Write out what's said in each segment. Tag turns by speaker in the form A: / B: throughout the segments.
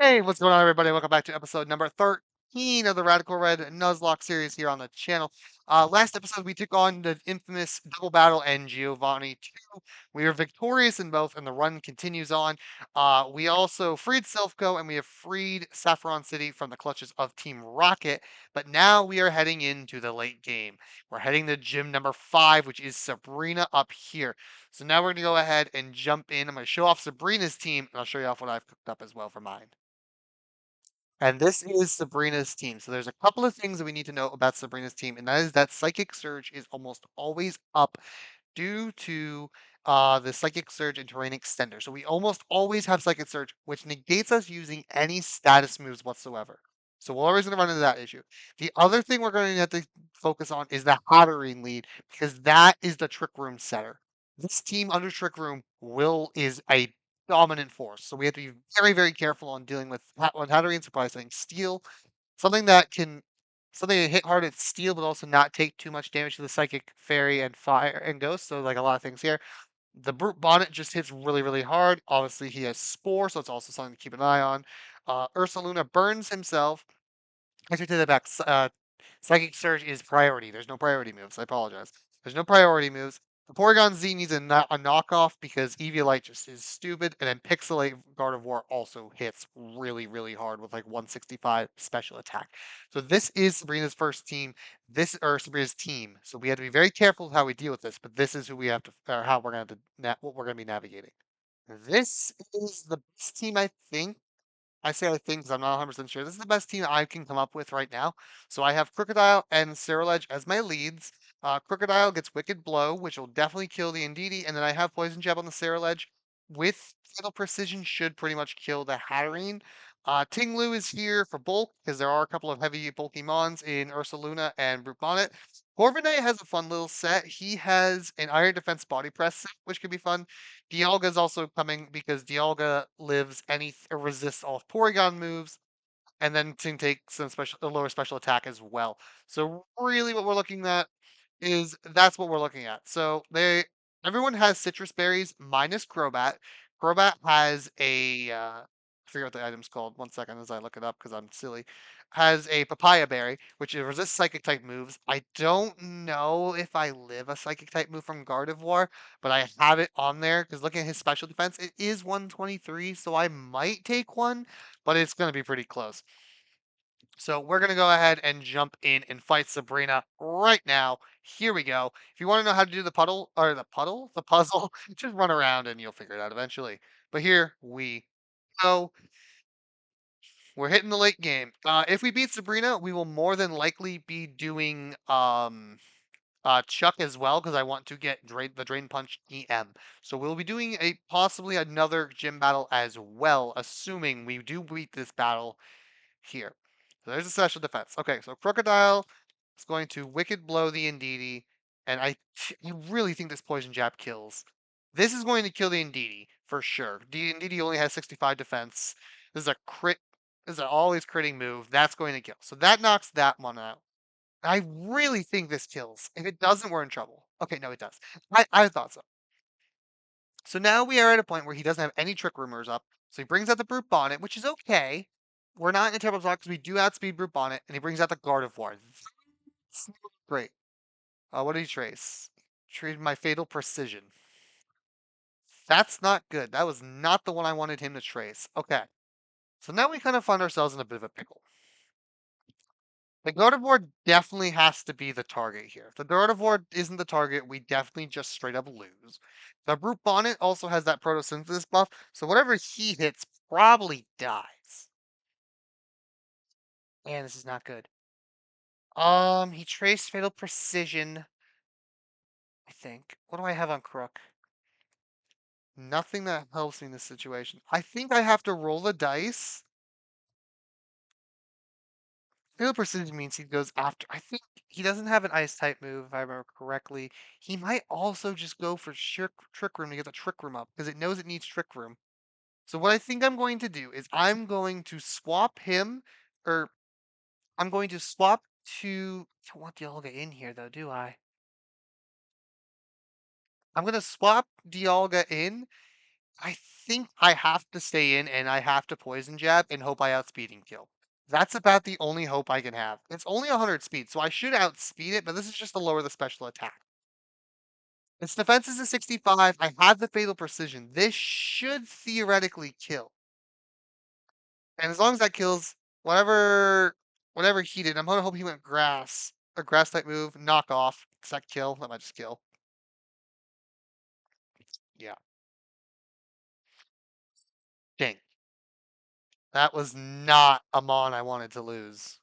A: Hey, what's going on, everybody? Welcome back to episode number 13 of the Radical Red Nuzlocke series here on the channel. Last episode, we took on the infamous Double Battle and Giovanni 2. We were victorious in both, and the run continues on. We also freed Selfco, and we have freed Saffron City from the clutches of Team Rocket. But now we are heading into the late game. We're heading to gym number 5, which is Sabrina up here. So now we're going to go ahead and jump in. I'm going to show off Sabrina's team, and I'll show you off what I've cooked up as well for mine. And this is Sabrina's team. So there's a couple of things that we need to know about Sabrina's team, and that is that Psychic Surge is almost always up due to the Psychic Surge and Terrain Extender. So we almost always have Psychic Surge, which negates us using any status moves whatsoever. So we're always going to run into that issue. The other thing we're going to have to focus on is the Hatterene lead, because that is the Trick Room setter. This team under Trick Room is a dominant force. So we have to be very, very careful on dealing with Hatterene Surprise Thing. Steel, something that can something that hit hard at steel, but also not take too much damage to the psychic fairy and fire and ghost. So like a lot of things here. The brute bonnet just hits really, really hard. Obviously, he has spore, so it's also something to keep an eye on. Ursa Luna burns himself. Actually, take that back. Psychic Surge is priority. There's no priority moves. I apologize. There's no priority moves. The Porygon Z needs a knockoff because Eviolite just is stupid, and then Pixelate Guard of War also hits really, really hard with like 165 special attack. So this is Sabrina's first team. Sabrina's team. So we have to be very careful with how we deal with this. But this is who we have to, or how we're going to, what we're going to be navigating. This is the best team I think I say I think 'cause I'm not 100% sure. This is the best team I can come up with right now. So I have Crocodile and Ceruledge as my leads. Crocodile gets Wicked Blow, which will definitely kill the Indeedee, and then I have Poison Jab on the Ceruledge with Fatal Precision should pretty much kill the Hatterene. Tinglu is here for bulk because there are a couple of heavy bulky mons in Ursaluna and Brute Bonnet. Corviknight has a fun little set. He has an Iron Defense Body Press set, which could be fun. Dialga is also coming because Dialga lives resists all Porygon moves, and then can take some a lower special attack as well. So really, what we're looking at is that's what we're looking at. So everyone has citrus berries minus Crobat. Crobat has I forget what the item's called. One second as I look it up because I'm silly. Has a papaya berry, which resists psychic type moves. I don't know if I live a psychic type move from Gardevoir, but I have it on there because looking at his special defense, it is 123, so I might take one, but it's going to be pretty close. So we're going to go ahead and jump in and fight Sabrina right now. Here we go. If you want to know how to do the the puzzle, just run around and you'll figure it out eventually. But here we go. We're hitting the late game. If we beat Sabrina, we will more than likely be doing Chuck as well because I want to get the Drain Punch EM. So we'll be doing a possibly another gym battle as well, assuming we do beat this battle here. So there's a special defense. Okay, so Crocodile is going to Wicked Blow the Indeedee, and I really think this Poison Jab kills. This is going to kill the Indeedee for sure. The Indeedee only has 65 defense. This is a crit. This is an always critting move. That's going to kill. So that knocks that one out. I really think this kills. If it doesn't, we're in trouble. Okay, no, it does. I thought so. So now we are at a point where he doesn't have any trick rumors up. So he brings out the Brute Bonnet, which is okay. We're not in a terrible spot because we do outspeed Brute Bonnet, and he brings out the Gardevoir. That's great. What did he trace? Traded my Fatal Precision. That's not good. That was not the one I wanted him to trace. Okay. So now we kind of find ourselves in a bit of a pickle. The Gardevoir definitely has to be the target here. If the Gardevoir isn't the target, we definitely just straight up lose. The Brute Bonnet also has that photosynthesis buff, so whatever he hits probably dies. And this is not good. He traced Fatal Precision, I think. What do I have on Crook? Nothing that helps me in this situation. I think I have to roll the dice. Fatal Precision means he goes after. I think he doesn't have an ice type move, if I remember correctly. He might also just go for trick room to get the trick room up because it knows it needs trick room. So what I think I'm going to do is I'm going to swap him, or I'm going to swap to. I don't want Dialga in here though, do I? I'm going to swap Dialga in. I think I have to stay in and I have to poison jab and hope I outspeed and kill. That's about the only hope I can have. It's only 100 speed, so I should outspeed it, but this is just to lower the special attack. Its defense is a 65. I have the fatal precision. This should theoretically kill. And as long as that kills whatever he did, I'm gonna hope he went grass. A grass type move, knock off. Does that kill? That might just kill. Yeah. Dang. That was not a Mon I wanted to lose.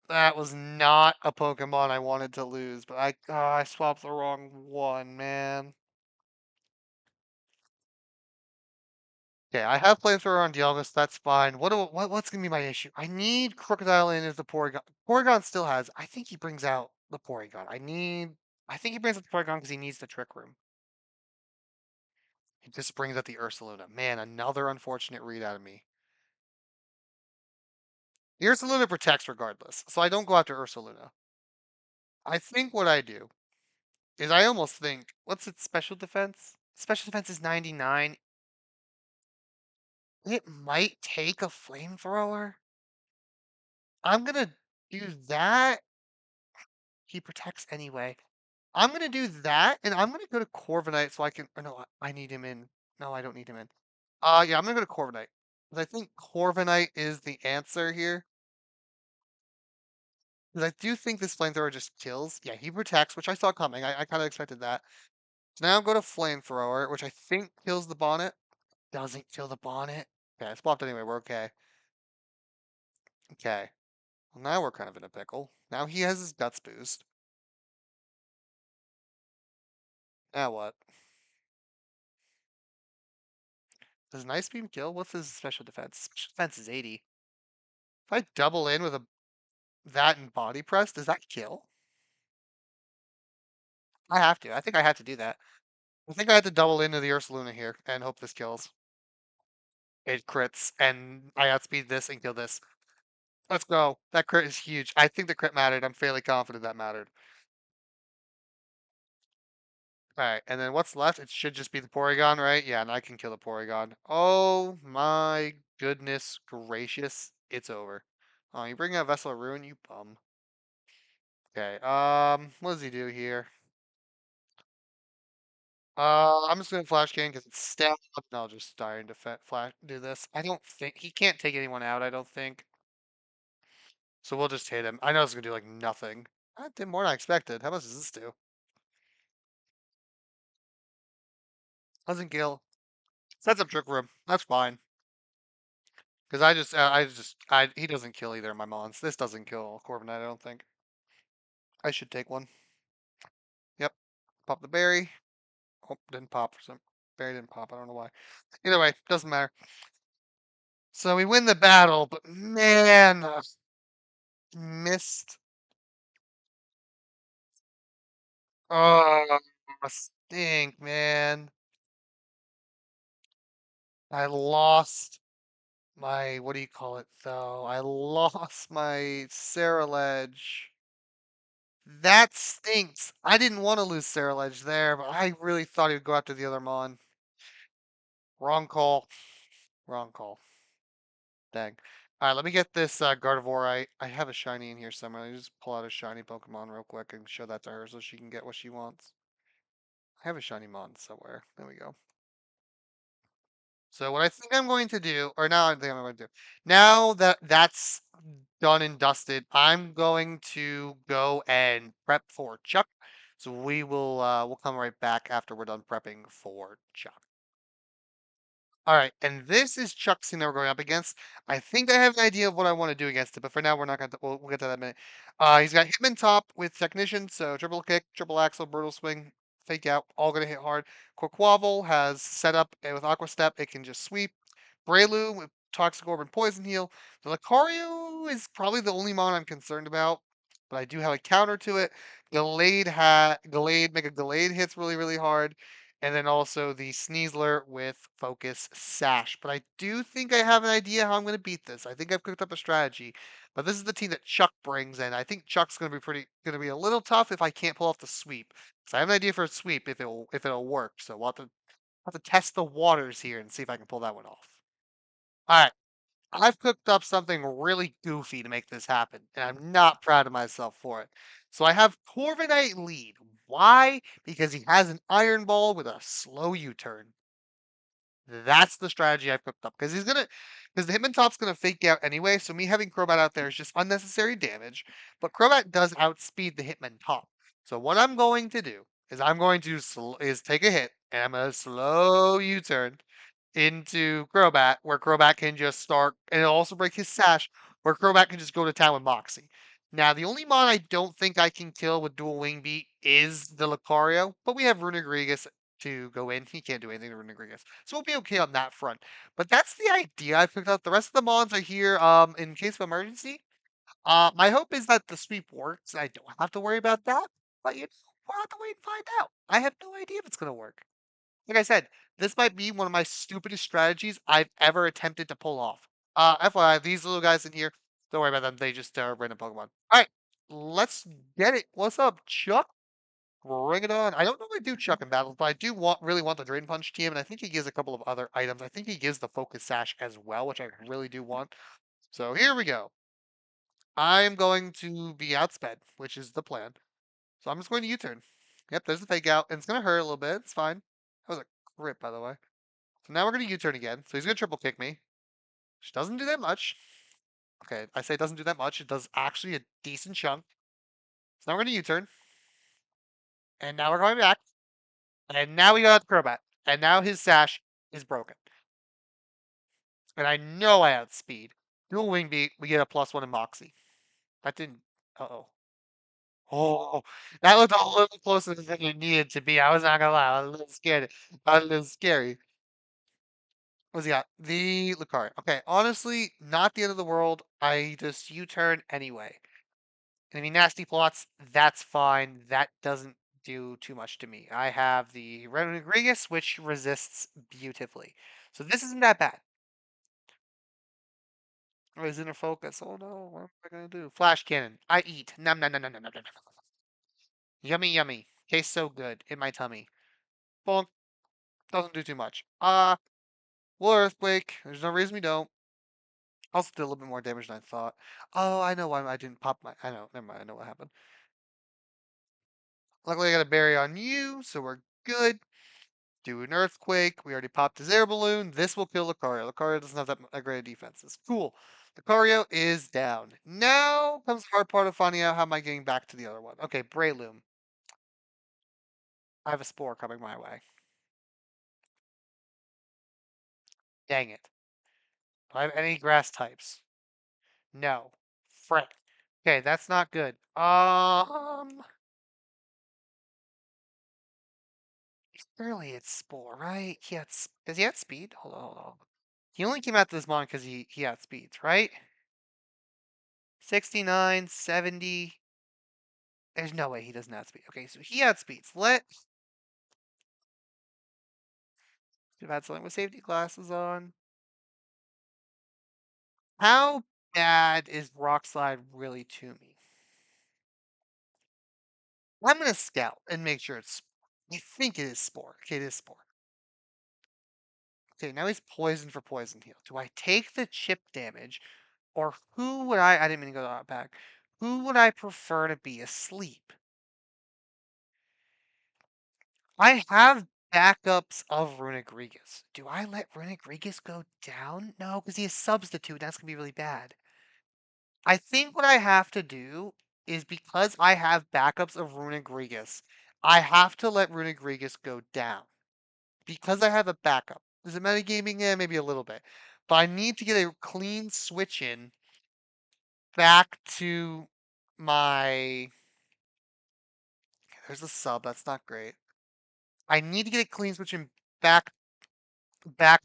A: That was not a Pokemon I wanted to lose, but I swapped the wrong one, man. Okay, I have Flamethrower on Dialga, that's fine. What's gonna be my issue? I need Crocodile in as the Porygon. Porygon still has. I think he brings out the Porygon. I think he brings out the Porygon because he needs the Trick Room. He just brings out the Ursaluna. Man, another unfortunate read out of me. The Ursaluna protects regardless, so I don't go after Ursaluna. I think what I do is I almost think, what's its special defense? Special defense is 99. It might take a flamethrower. I'm gonna do that. He protects anyway. I'm gonna do that, and I'm gonna go to Corviknight so I can. Or no, I need him in. No, I don't need him in. Yeah, I'm gonna go to Corviknight because I think Corviknight is the answer here. Because I do think this flamethrower just kills. Yeah, he protects, which I saw coming. I kind of expected that. So now go to flamethrower, which I think kills the bonnet. Doesn't kill the bonnet. Okay, it's blocked anyway. We're okay. Okay. Well, now we're kind of in a pickle. Now he has his guts boost. Now what? Does Nice Beam kill? What's his special defense? Special defense is 80. If I double in with a that and body press, does that kill? I have to. I think I have to do that. I think I have to double into the Ursaluna here and hope this kills. It crits, and I outspeed this and kill this. Let's go. That crit is huge. I think the crit mattered. I'm fairly confident that mattered. Alright, and then what's left? It should just be the Porygon, right? Yeah, and I can kill the Porygon. Oh my goodness gracious. It's over. Oh, you bring out Vessel of Ruin, you bum. Okay, what does he do here? I'm just gonna Flash King because it's stab, and I'll just die and flash do this. I don't think he can't take anyone out, I don't think. So we'll just hit him. I know it's gonna do like nothing. That did more than I expected. How much does this do? Doesn't kill. Sets up Trick Room. That's fine. Because he doesn't kill either of my mons. This doesn't kill Corviknight, I don't think. I should take one. Yep. Pop the berry. Oh, didn't pop for some. Berry didn't pop. I don't know why. Either way, doesn't matter. So we win the battle, but man, missed. Oh, stink, man. I lost my, what do you call it, though? I lost my Ledge. That stinks. I didn't want to lose Ledge there, but I really thought he would go after the other Mon. Wrong call. Wrong call. Dang. All right, let me get this Gardevoir. I have a shiny in here somewhere. Let me just pull out a shiny Pokemon real quick and show that to her so she can get what she wants. I have a shiny Mon somewhere. There we go. So what I think I'm going to do, or now I think I'm going to do, now that that's done and dusted, I'm going to go and prep for Chuck. So we'll come right back after we're done prepping for Chuck. All right, and this is Chuck's team that we're going up against. I think I have an idea of what I want to do against it, but for now we're not going to. We'll get to that in a minute. He's got Hitman top with Technician, so triple kick, triple axle, brutal swing, fake out, all going to hit hard. Quaquaval has set up with Aqua Step, it can just sweep. Breloom with Toxic Orb and Poison Heal. The Lucario is probably the only mon I'm concerned about, but I do have a counter to it. Mega Gallade hits really, really hard. And then also the Sneasler with Focus Sash. But I do think I have an idea how I'm going to beat this. I think I've cooked up a strategy. But this is the team that Chuck brings in. I think Chuck's going to be a little tough if I can't pull off the sweep. So I have an idea for a sweep if it'll work. So we'll have to have to test the waters here and see if I can pull that one off. All right. I've cooked up something really goofy to make this happen, and I'm not proud of myself for it. So I have Corviknight lead. Why? Because he has an iron ball with a slow U-turn. That's the strategy I've cooked up because because the Hitmontop's gonna fake out anyway. So me having Crobat out there is just unnecessary damage. But Crobat does outspeed the Hitmontop. So what I'm going to do is I'm going to take a hit and I'm gonna slow U-turn into Crobat, where Crobat can just start, and it'll also break his sash, where Crobat can just go to town with Moxie. Now, the only mon I don't think I can kill with dual wing beat is the Lucario, but we have Runegrigus to go in. He can't do anything to Runegrigus, so we'll be okay on that front. But that's the idea I picked up. The rest of the mons are here in case of emergency. My hope is that the sweep works. I don't have to worry about that, but we'll have to wait and find out. I have no idea if it's gonna work. Like I said, this might be one of my stupidest strategies I've ever attempted to pull off. FYI, these little guys in here, don't worry about them. They just random Pokemon. All right, let's get it. What's up, Chuck? Bring it on. I don't normally do Chuck in battles, but I do really want the Drain Punch team, and I think he gives a couple of other items. I think he gives the Focus Sash as well, which I really do want. So here we go. I'm going to be outsped, which is the plan. So I'm just going to U-turn. Yep, there's the fake out, and it's gonna hurt a little bit. It's fine. That was a crit, by the way. So now we're going to U-turn again. So he's going to triple kick me, which doesn't do that much. Okay, I say it doesn't do that much. It does actually a decent chunk. So now we're going to U-turn. And now we're going back. And now we got Crobat. And now his sash is broken. And I know I outspeed. Dual wing beat, we get a +1 in Moxie. That didn't. Uh-oh. Oh, that looked a little closer than it needed to be. I was not gonna lie. I was a little scared. I was a little scary. What's he got? The Lucario. Okay, honestly, not the end of the world. I just U-turn anyway. I mean, nasty plots, that's fine. That doesn't do too much to me. I have the Renegrigus, which resists beautifully. So this isn't that bad. Oh, he's inner focus. Oh no, what am I gonna do? Flash cannon. I eat. Nom nom nom nom nom nom nom. Yummy yummy. Tastes so good in my tummy. Bonk. Doesn't do too much. Will Earthquake. There's no reason we don't. Also did a little bit more damage than I thought. Oh, I know why I didn't pop my. I know. Never mind. I know what happened. Luckily, I got a berry on you, so we're good. Do an earthquake. We already popped his air balloon. This will kill Lucario. Lucario doesn't have that great defenses. Cool. Lucario is down. Now comes the hard part of finding out how am I getting back to the other one. Okay, Breloom. I have a spore coming my way. Dang it. Do I have any grass types? No. Frick. Okay, that's not good. Surely it's spore, right? Does he have speed? Hold on, hold on. He only came out to this mon because he had speeds, right? 69, 70. There's no way he doesn't outspeed. Okay, so he outspeeds. Should have had something with safety glasses on. How bad is Rock Slide really to me? I'm gonna scout and make sure it's. I think it is Spore. Okay, it is Spore. Okay, now he's poisoned for Poison Heal. Do I take the chip damage, or who would I? I didn't mean to go that back. Who would I prefer to be asleep? I have backups of Runegrigus. Do I let Runegrigus go down? No, because he is substitute. That's gonna be really bad. I think what I have to do is because I have backups of Runegrigus, I have to let Runegrigus go down. Because I have a backup. Is it metagaming? Yeah, maybe a little bit. But I need to get a clean switch in back to my. There's a sub. That's not great. I need to get a clean switch in back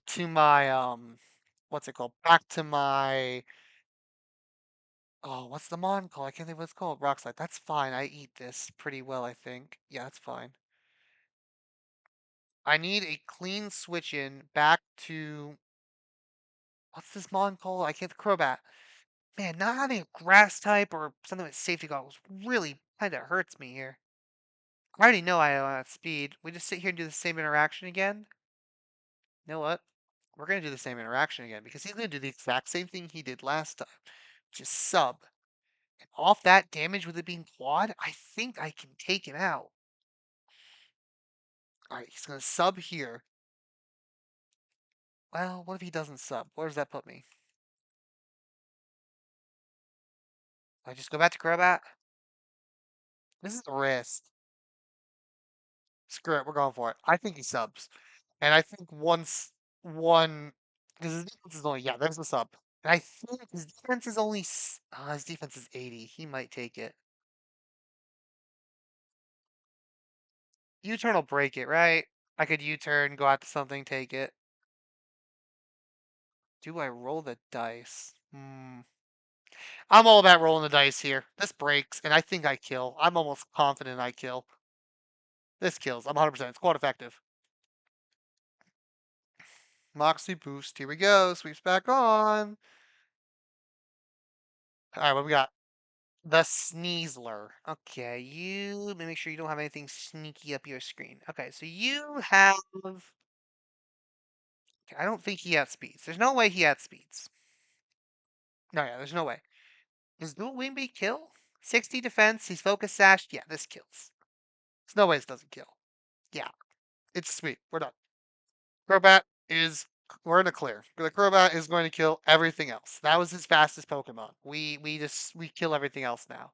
A: to my what's it called? Back to my oh, what's the mon called? I can't think what it's called. Rock slide. That's fine. I eat this pretty well, I think. Yeah, that's fine. I need a clean switch in back to what's this mon called? I can't Crobat. Man, not having a grass type or something with safety goggles really kind of hurts me here. I already know I don't have speed. We just sit here and do the same interaction again. You know what? We're gonna do the same interaction again because he's gonna do the exact same thing he did last time. Just sub. And off that damage with it being quad, I think I can take him out. Alright, he's gonna sub here. Well, what if he doesn't sub? Where does that put me? I just go back to Crobat? This is the risk. Screw it, we're going for it. I think he subs. And I think once one, because his defense is only, yeah, there's the sub. And I think his defense is only, his defense is 80. He might take it. U-turn will break it, right? I could U-turn, go out to something, take it. Do I roll the dice? I'm all about rolling the dice here. This breaks, and I think I kill. I'm almost confident I kill. This kills. I'm 100%. It's quite effective. Moxie boost. Here we go. Sweeps back on. All right, what we got? The Sneasler. Okay, you let me make sure you don't have anything sneaky up your screen. Okay, so you have. Okay, I don't think he outspeeds. There's no way he outspeeds. No, yeah, there's no way. Does Dual Wing Beat kill? 60 defense. He's focus sashed. Yeah, this kills. There's no way this doesn't kill. Yeah, it's sweet. We're done. Crobat is. We're in a clear. The Crobat is going to kill everything else. That was his fastest Pokemon. We kill everything else now.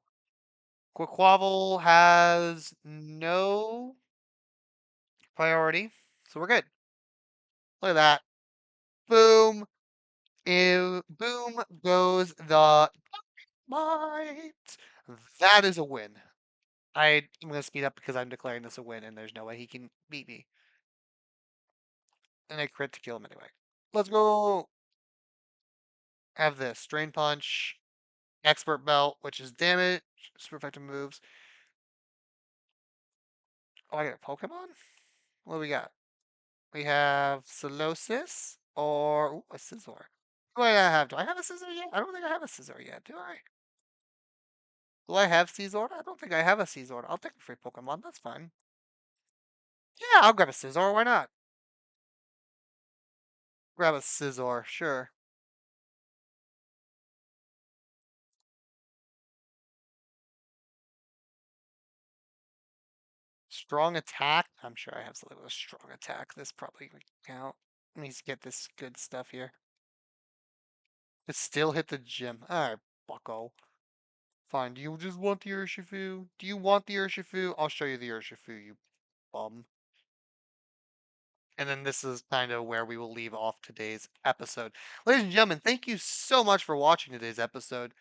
A: Quaquaval has no priority, so we're good. Look at that. Boom. Ew, boom goes the might. That is a win. I'm going to speed up because I'm declaring this a win, and there's no way he can beat me. And I crit to kill him anyway. Let's go. Have this. Drain Punch. Expert Belt, which is damage. Super effective moves. Oh, I got a Pokemon? What do we got? We have Solosis or ooh, a Scizor. What do I have? Do I have a Scizor yet? I don't think I have a Scizor yet, do I? Do I have Scizor? I don't think I have a Scizor. I'll take a free Pokemon. That's fine. Yeah, I'll grab a Scizor. Why not? Grab a Scizor. Sure. Strong attack. I'm sure I have something with a strong attack. This probably would count. Let me get this good stuff here. It still hit the gym. Alright, bucko. Fine. Do you just want the Urshifu? Do you want the Urshifu? I'll show you the Urshifu, you bum. And then this is kind of where we will leave off today's episode. Ladies and gentlemen, thank you so much for watching today's episode.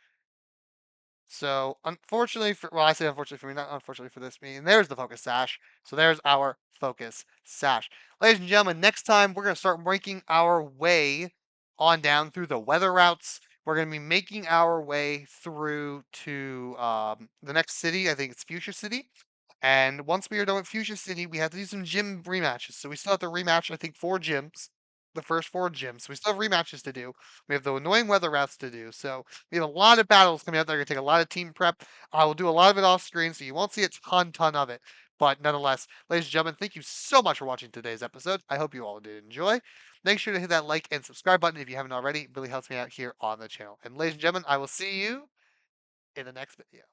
A: So, unfortunately for, well, I say unfortunately for me, not unfortunately for this me. And there's the focus sash. So there's our focus sash. Ladies and gentlemen, next time we're going to start making our way on down through the weather routes. We're going to be making our way through to the next city. I think it's Fuchsia City. And once we are done with Fuchsia City, we have to do some gym rematches. So we still have to rematch, I think, 4 gyms, the first 4 gyms. So we still have rematches to do. We have the annoying weather routes to do. So we have a lot of battles coming up that are going to take a lot of team prep. I will do a lot of it off screen, so you won't see a ton of it. But nonetheless, ladies and gentlemen, thank you so much for watching today's episode. I hope you all did enjoy. Make sure to hit that like and subscribe button if you haven't already. It really helps me out here on the channel. And ladies and gentlemen, I will see you in the next video.